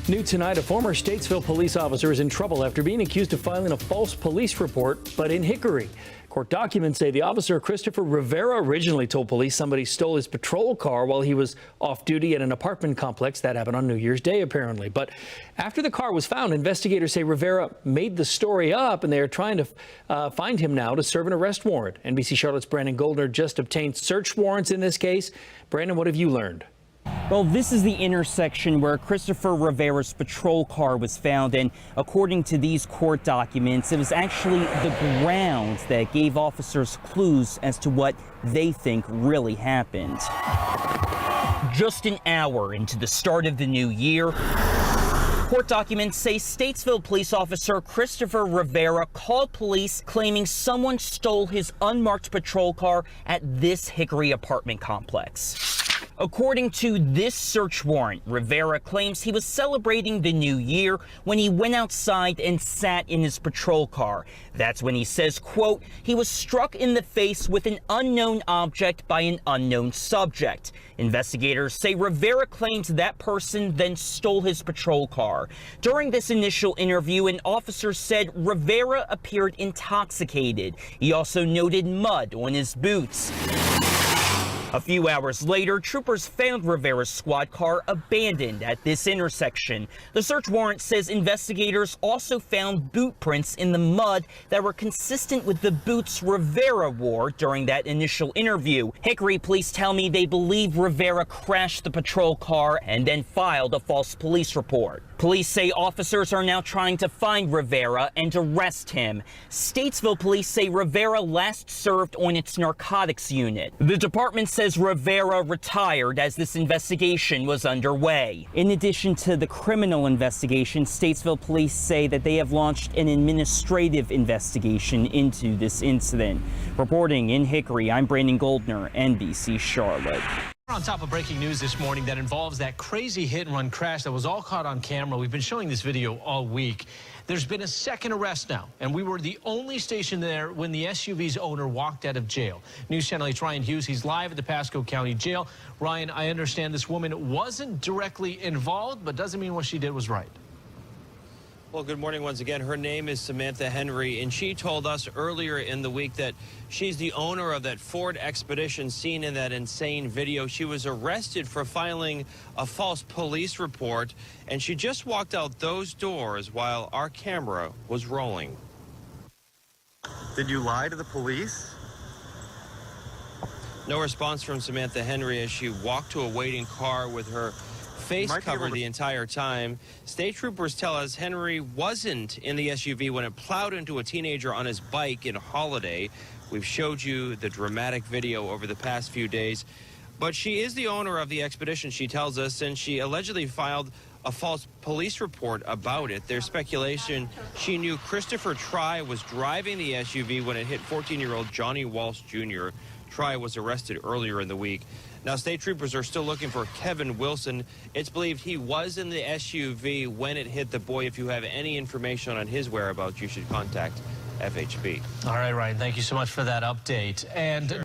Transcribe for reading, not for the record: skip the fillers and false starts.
New tonight, a former Statesville police officer is in trouble after being accused of filing a false police report, but in Hickory. Court documents say the officer, Christopher Rivera, originally told police somebody stole his patrol car while he was off duty at an apartment complex. That happened on New Year's Day, apparently. But after the car was found, investigators say Rivera made the story up, and they are trying to find him now to serve an arrest warrant. NBC Charlotte's Brandon Goldner just obtained search warrants in this case. Brandon, what have you learned? Well, this is the intersection where Christopher Rivera's patrol car was found, and according to these court documents, it was actually the ground that gave officers clues as to what they think really happened. Just an hour into the start of the new year, court documents say Statesville police officer Christopher Rivera called police claiming someone stole his unmarked patrol car at this Hickory apartment complex. According to this search warrant, Rivera claims he was celebrating the new year when he went outside and sat in his patrol car. That's when he says, quote, he was struck in the face with an unknown object by an unknown subject. Investigators say Rivera claims that person then stole his patrol car. During this initial interview, an officer said Rivera appeared intoxicated. He also noted mud on his boots. A few hours later, troopers found Rivera's squad car abandoned at this intersection. The search warrant says investigators also found boot prints in the mud that were consistent with the boots Rivera wore during that initial interview. Hickory police tell me they believe Rivera crashed the patrol car and then filed a false police report. Police say officers are now trying to find Rivera and arrest him. Statesville police say Rivera last served on its narcotics unit. The department says Rivera retired as this investigation was underway. In addition to the criminal investigation, Statesville police say that they have launched an administrative investigation into this incident. Reporting in Hickory, I'm Brandon Goldner, NBC Charlotte. We're on top of breaking news this morning that involves that crazy hit-and-run crash that was all caught on camera. We've been showing this video all week. There's been a second arrest now, and we were the only station there when the SUV's owner walked out of jail. News Channel 8's Ryan Hughes, he's live at the Pasco County Jail. Ryan, I understand this woman wasn't directly involved, but doesn't mean what she did was right. Well, good morning once again. Her name is Samantha Henry, and she told us earlier in the week that she's the owner of that Ford Expedition seen in that insane video. She was arrested for filing a false police report, and she just walked out those doors while our camera was rolling. Did you lie to the police? No response from Samantha Henry as she walked to a waiting car with her face covered the entire time. State troopers tell us Henry wasn't in the SUV when it plowed into a teenager on his bike in Holiday. We've showed you the dramatic video over the past few days. But she is the owner of the Expedition, she tells us, and she allegedly filed a false police report about it. There's speculation she knew Christopher Try was driving the SUV when it hit 14-year-old Johnny Walsh Jr. Try was arrested earlier in the week. Now, state troopers are still looking for Kevin Wilson. It's believed he was in the SUV when it hit the boy. If you have any information on his whereabouts, you should contact FHP. All right, Ryan, thank you so much for that update. And